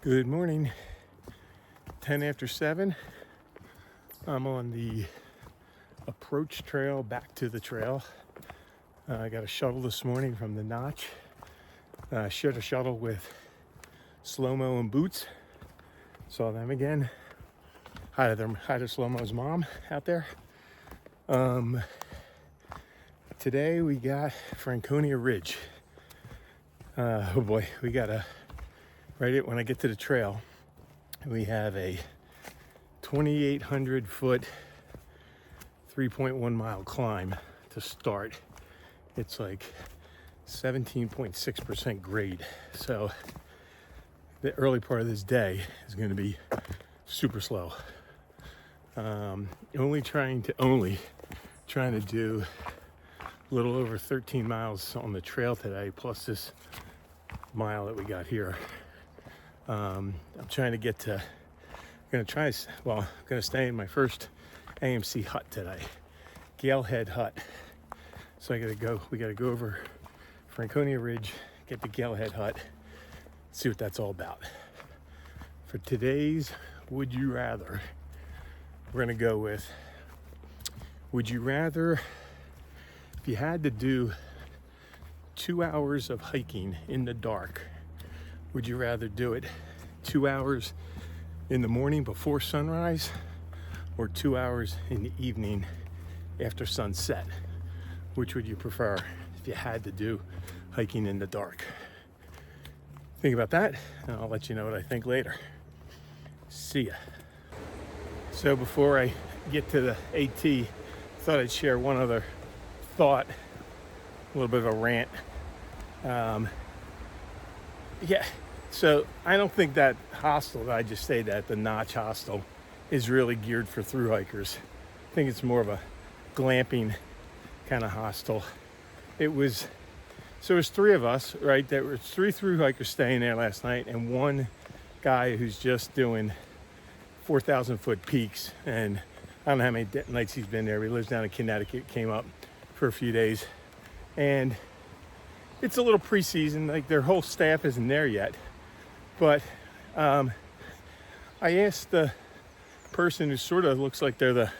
Good morning. 10 after 7. I'm on the approach trail back to the trail. I got a shuttle this morning from the Notch. Shared a shuttle with Slow-Mo and Boots. Saw them again. Hi to Slow-Mo's mom out there. Today we got Franconia Ridge. Oh boy, we got when I get to the trail, we have a 2,800 foot, 3.1 mile climb to start. It's like 17.6% grade. So the early part of this day is going to be super slow. Only trying to do a little over 13 miles on the trail today, plus this mile that we got here. I'm trying to get to, I'm going to stay in my first AMC Hut today, Galehead Hut. So we got to go over Franconia Ridge, get to Galehead Hut, see what that's all about. For today's Would You Rather, we're going to go with, would you rather, if you had to do 2 hours of hiking in the dark, would you rather do it 2 hours in the morning before sunrise or 2 hours in the evening after sunset? Which would you prefer if you had to do hiking in the dark? Think about that, and I'll let you know what I think later. See ya. So before I get to the AT, I thought I'd share one other thought, a little bit of a rant. So I don't think that hostel that I just stayed at, the Notch hostel, is really geared for thru hikers. I think it's more of a glamping kind of hostel. It was three of us, right? There were 3 thru hikers staying there last night, and one guy who's just doing 4,000 foot peaks. And I don't know how many nights he's been there. He lives down in Connecticut, came up for a few days. And it's a little pre-season, like their whole staff isn't there yet. But I asked the person who sort of looks like they're the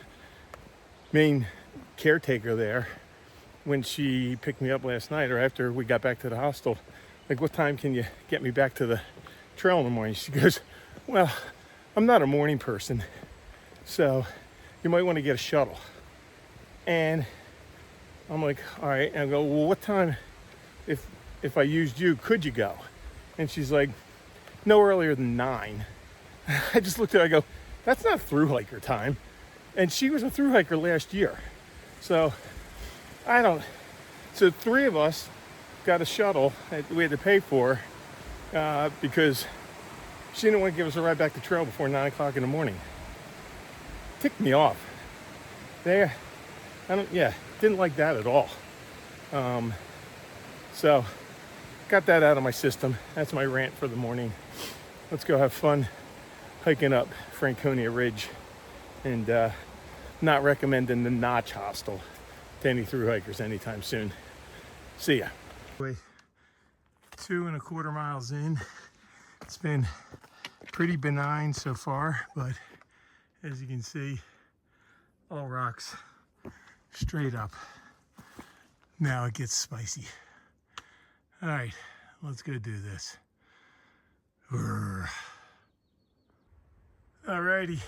main caretaker there when she picked me up last night or after we got back to the hostel, like, what time can you get me back to the trail in the morning? She goes, well, I'm not a morning person, so you might want to get a shuttle. And I'm like, all right. And I go, well, what time, if I used you, could you go? And she's like, no earlier than 9. I just looked at her, I go, that's not thru hiker time. And she was a thru hiker last year. So so 3 of us got a shuttle that we had to pay for because she didn't want to give us a ride back to trail before 9 o'clock in the morning. Ticked me off. Didn't like that at all. So got that out of my system. That's my rant for the morning. Let's go have fun hiking up Franconia Ridge, and not recommending the Notch hostel to any thru hikers anytime soon. See ya. 2.25 miles in. It's been pretty benign so far, but as you can see, all rocks straight up. Now it gets spicy. All right, let's go do this. Alrighty,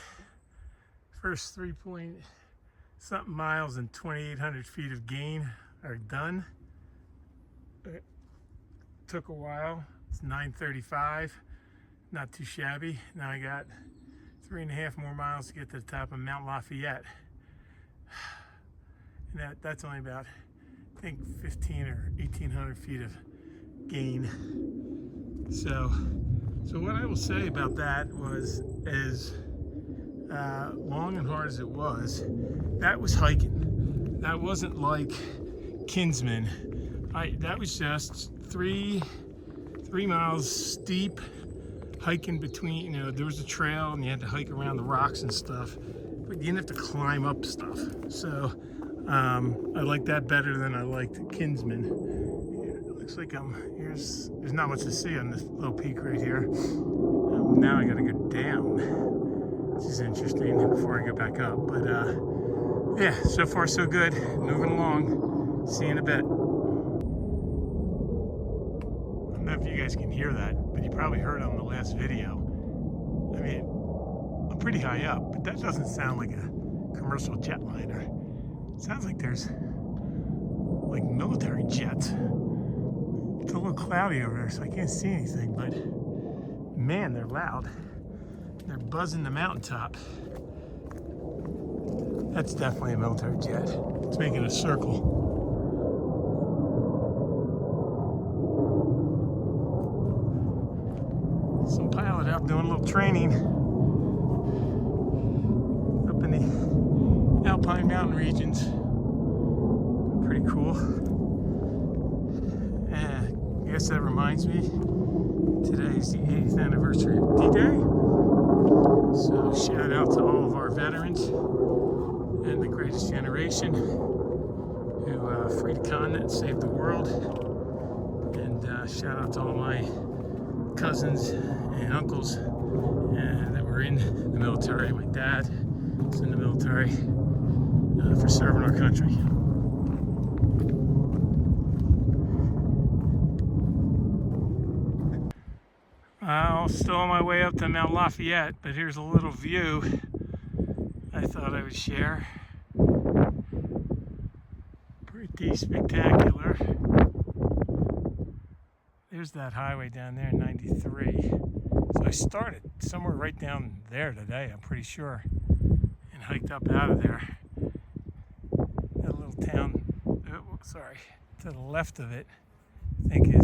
first 3-point-something miles and 2,800 feet of gain are done. It took a while. It's 9:35, not too shabby. Now I got 3.5 more miles to get to the top of Mount Lafayette. And that's only about, I think, 1,500 or 1,800 feet of gain. So what I will say about that was, as long and hard as it was, that was hiking. That wasn't like Kinsman. That was just 3 miles steep hiking between, there was a trail and you had to hike around the rocks and stuff, but you didn't have to climb up stuff. So I like that better than I liked Kinsman. It looks looks like there's not much to see on this little peak right here. Now I gotta go down, which is interesting before I go back up. But yeah, so far so good. Moving along. See you in a bit. I don't know if you guys can hear that, but you probably heard it on the last video. I mean, I'm pretty high up, but that doesn't sound like a commercial jetliner. It sounds like there's like military jets. It's a little cloudy over there, so I can't see anything, but man, they're loud. They're buzzing the mountaintop. That's definitely a military jet. It's making a circle. Some pilot out doing a little training up in the Alpine mountain regions. Pretty cool. And I guess that reminds me, today is the 80th anniversary of D-Day. So shout out to all of our veterans and the greatest generation who freed a continent, saved the world. And shout out to all my cousins and uncles that were in the military. My dad was in the military for serving our country. I'm still on my way up to Mount Lafayette, but here's a little view I thought I would share. Pretty spectacular. There's that highway down there, 93. So I started somewhere right down there today, I'm pretty sure, and hiked up out of there. That little town, sorry, to the left of it, I think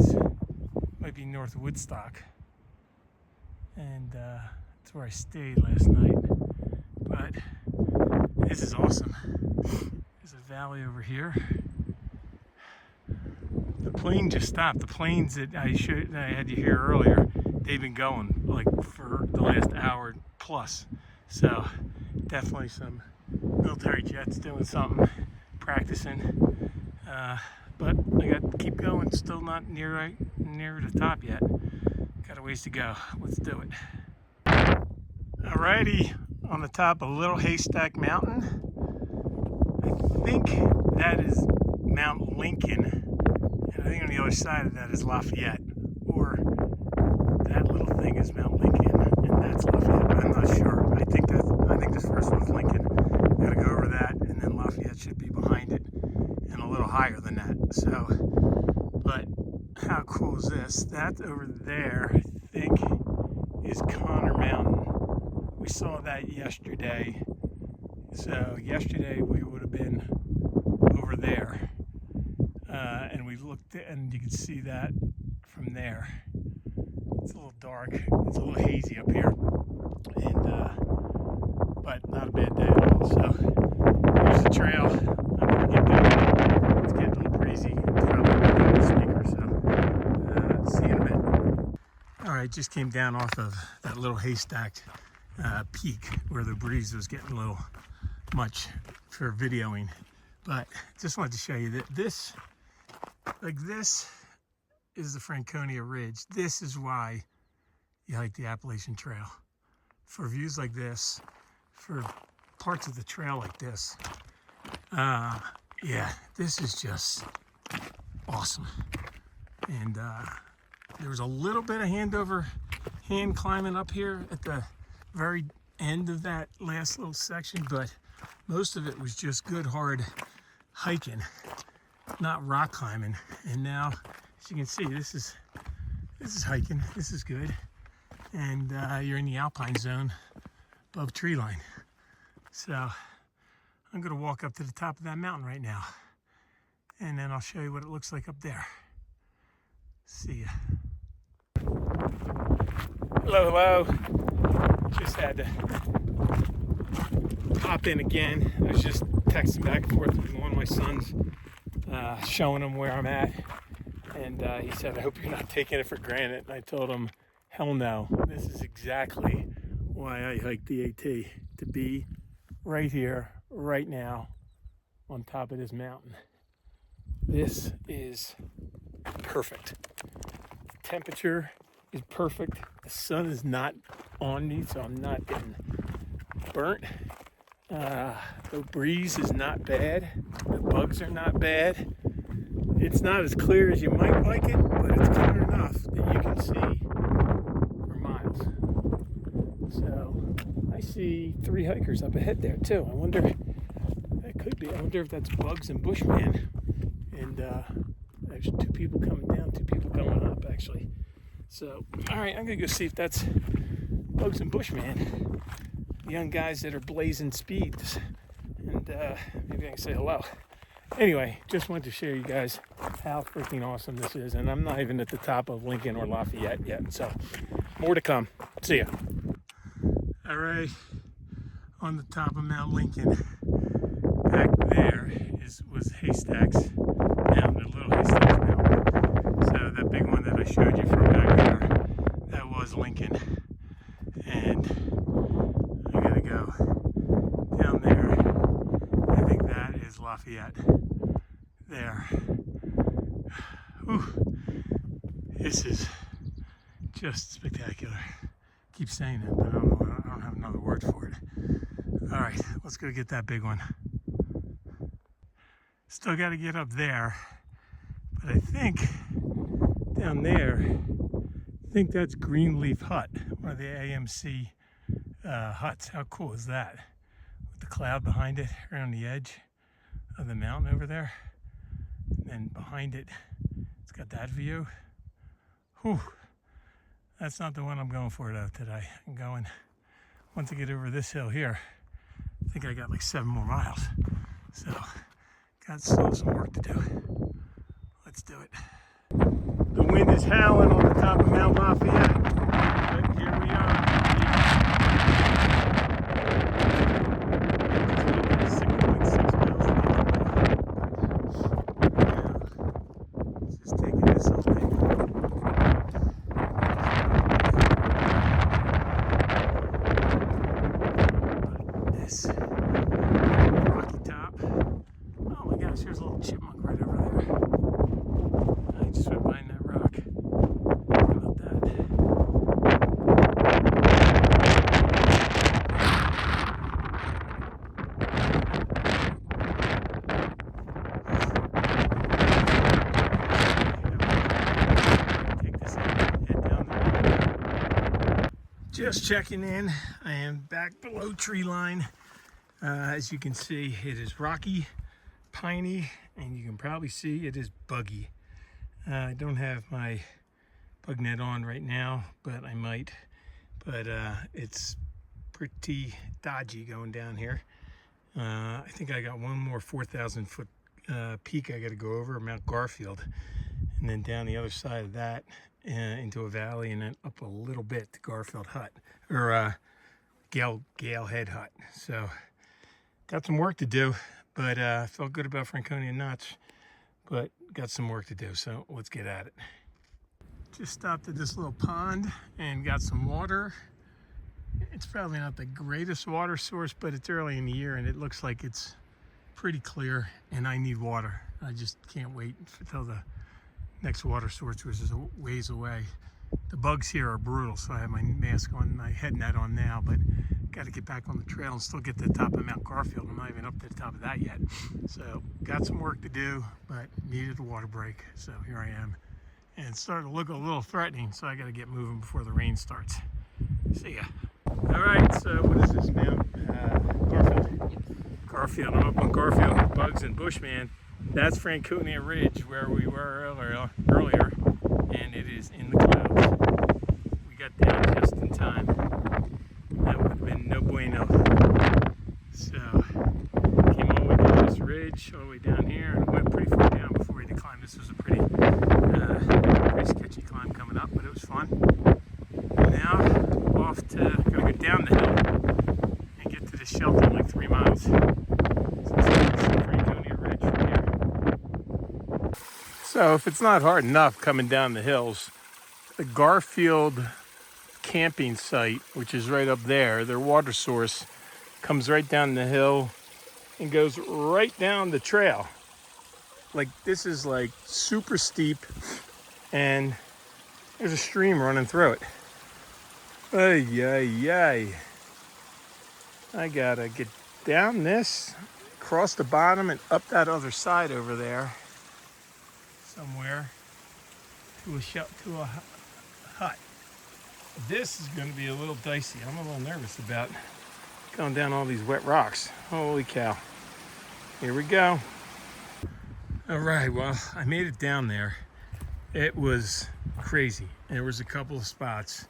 might be North Woodstock. And that's where I stayed last night. But this is awesome. There's a valley over here. The plane just stopped. The planes that I had you hear earlier, they've been going like for the last hour plus. So definitely some military jets doing something, practicing. But I got to keep going. Still not near the top yet. Got a ways to go. Let's do it. Alrighty, on the top of Little Haystack Mountain. I think that is Mount Lincoln, and I think on the other side of that is Lafayette, or that little thing is Mount Lincoln, and that's Lafayette. I'm not sure. I think this first one's Lincoln. Got to go over that, and then Lafayette should be behind it, and a little higher than that. So, but how cool is this? That over there, I think, is Connor Mountain. We saw that yesterday. So yesterday we would have been over there. And we looked, and you can see that from there. It's a little dark. It's a little hazy up here. And, but not a bad day at all. So here's the trail. I'm going to get going. It's getting a little breezy. It's probably going to be the speaker, so see you in a minute. All right, just came down off of that Little Haystack peak where the breeze was getting a little much for videoing. But just wanted to show you that this is the Franconia Ridge. This is why you hike the Appalachian Trail. For views like this, for parts of the trail like this. Yeah, this is just awesome. And there was a little bit of hand climbing up here at the very end of that last little section, but most of it was just good hard hiking, not rock climbing. And now, as you can see, this is hiking. This is good, and you're in the alpine zone above tree line. So I'm going to walk up to the top of that mountain right now, and then I'll show you what it looks like up there. See ya. Hello, hello. Just had to pop in again. I was just texting back and forth with one of my sons, showing him where I'm at. And he said, I hope you're not taking it for granted. And I told him, hell no. This is exactly why I hiked the AT, to be right here, right now, on top of this mountain. This is perfect. Temperature is perfect. The sun is not on me, so I'm not getting burnt. The breeze is not bad. The bugs are not bad. It's not as clear as you might like it, but it's clear enough that you can see for miles. So I see 3 hikers up ahead there too. I wonder, that could be, I wonder if that's Bugs and Bushman. And there's 2 people coming down, 2 people coming up actually. So, all right, I'm gonna go see if that's Bugs and Bushman, young guys that are blazing speeds, and maybe I can say hello. Anyway, just wanted to share you guys how freaking awesome this is, and I'm not even at the top of Lincoln or Lafayette yet, so more to come. See ya. All right, on the top of Mount Lincoln, back there was Haystacks Mountain, a little Haystacks Mountain. So that big one that I showed you from back there, that was Lincoln, and I gotta go down there. I think that is Lafayette. There. Whew. This is just spectacular. Keep saying it, but I don't have another word for it. All right, let's go get that big one. Still got to get up there, but I think down there, I think that's Greenleaf Hut, one of the AMC huts. How cool is that? With the cloud behind it, around the edge of the mountain over there. And behind it, it's got that view. Whew. That's not the one I'm going for though today. I'm going, once I get over this hill here, I think I got like 7 more miles. So, got still some work to do. Let's do it. The wind is howling on the top of Mount Lafayette, but here we are. There's a little chipmunk right over there. I just went behind that rock. How about that? Take this head down the road. Just checking in. I am back below tree line. As you can see, it is rocky, piney, and you can probably see it is buggy. I don't have my bug net on right now, but I might. But it's pretty dodgy going down here. I think I got one more 4,000 foot peak I got to go over, Mount Garfield, and then down the other side of that into a valley, and then up a little bit to Garfield Hut, or Galehead Hut. So got some work to do. But I felt good about Franconia nuts, but got some work to do, so let's get at it. Just stopped at this little pond and got some water. It's probably not the greatest water source, but it's early in the year and it looks like it's pretty clear, and I need water. I just can't wait until the next water source, which is a ways away. The bugs here are brutal, so I have my mask on, my head net on now, but got to get back on the trail and still get to the top of Mount Garfield. I'm not even up to the top of that yet. So got some work to do, but needed a water break. So here I am. And it's starting to look a little threatening, so I got to get moving before the rain starts. See ya. All right, so what is this, Mount Garfield? Garfield, I'm up on Garfield, Bugs and Bushman. That's Franconia Ridge where we were earlier, and it is in the clouds. We got down just in time. That would have been no bueno. So, came all the way down this ridge, all the way down here, and went pretty far down before we had to climb. This was a pretty sketchy climb coming up, but it was fun. Now, off to go down the hill and get to the shelter in like 3 miles. So this is Franconia Ridge from here. So if it's not hard enough coming down the hills, the Garfield camping site, which is right up there, their water source comes right down the hill and goes right down the trail. Like, this is like super steep, and there's a stream running through it. Ay, ay, ay. I gotta get down this, across the bottom, and up that other side over there somewhere to a hut. This is going to be a little dicey. I'm a little nervous about going down all these wet rocks. Holy cow. Here we go. All right, well, I made it down there. It was crazy. There was a couple of spots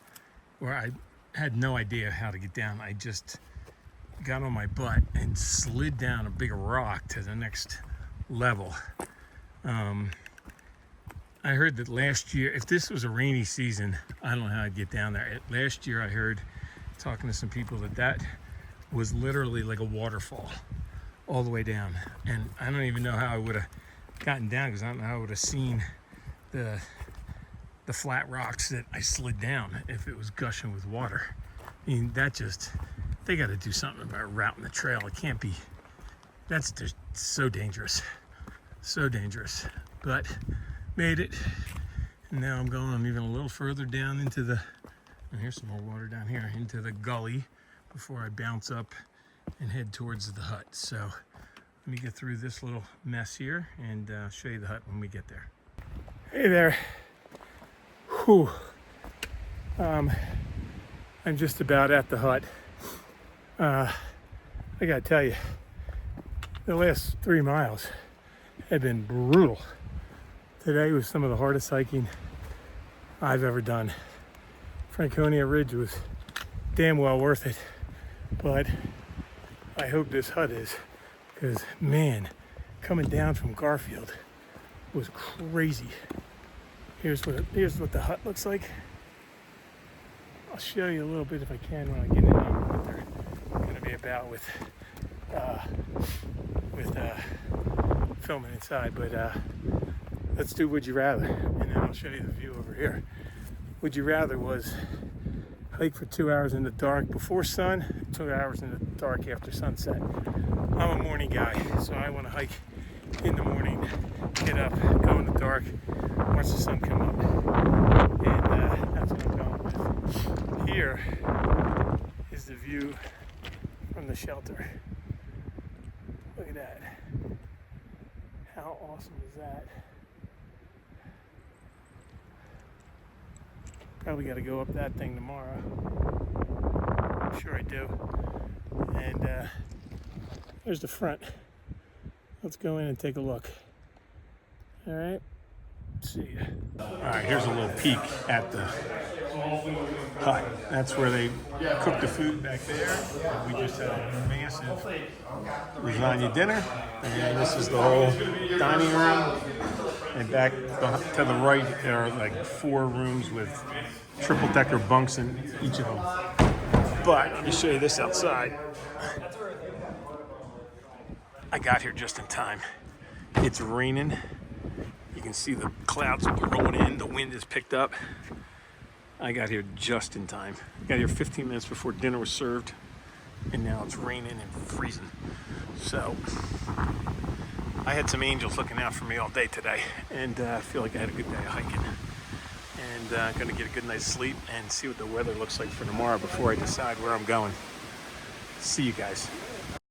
where I had no idea how to get down. I just got on my butt and slid down a big rock to the next level. I heard that last year, if this was a rainy season, I don't know how I'd get down there. Last year I heard, talking to some people, that was literally like a waterfall all the way down. And I don't even know how I would have gotten down, because I don't know how I would have seen the flat rocks that I slid down if it was gushing with water. I mean, they got to do something about routing the trail. It can't be, that's just so dangerous. So dangerous. But made it. And now I'm even a little further down into the, and here's some more water down here, into the gully before I bounce up and head towards the hut. So let me get through this little mess here and show you the hut when we get there. Hey there. Whew. I'm just about at the hut. I gotta tell you, the last 3 miles have been brutal. Today was some of the hardest hiking I've ever done. Franconia Ridge was damn well worth it, but I hope this hut is, because man, coming down from Garfield was crazy. Here's what the hut looks like. I'll show you a little bit if I can when I get in what they're going to be about with filming inside, but let's do Would You Rather, and then I'll show you the view over here. Would you rather was hike for 2 hours in the dark before sun, 2 hours in the dark after sunset. I'm a morning guy, so I want to hike in the morning, get up, go in the dark, watch the sun come up, and that's what I'm going with. Here is the view from the shelter. Look at that. How awesome is that? Probably got to go up that thing tomorrow. I'm sure I do. And there's the front. Let's go in and take a look. All right. See ya. All right, here's a little peek at the hut. That's where they cook the food back there. We just had a massive lasagna dinner. And this is the whole dining room. And back to the right, there are like 4 rooms with triple-decker bunks in each of them. But let me show you this outside. I got here just in time. It's raining. You can see the clouds rolling in. The wind is picked up. I got here just in time. I got here 15 minutes before dinner was served. And now it's raining and freezing. So I had some angels looking out for me all day today, and I feel like I had a good day of hiking. And I'm going to get a good night's sleep and see what the weather looks like for tomorrow before I decide where I'm going. See you guys.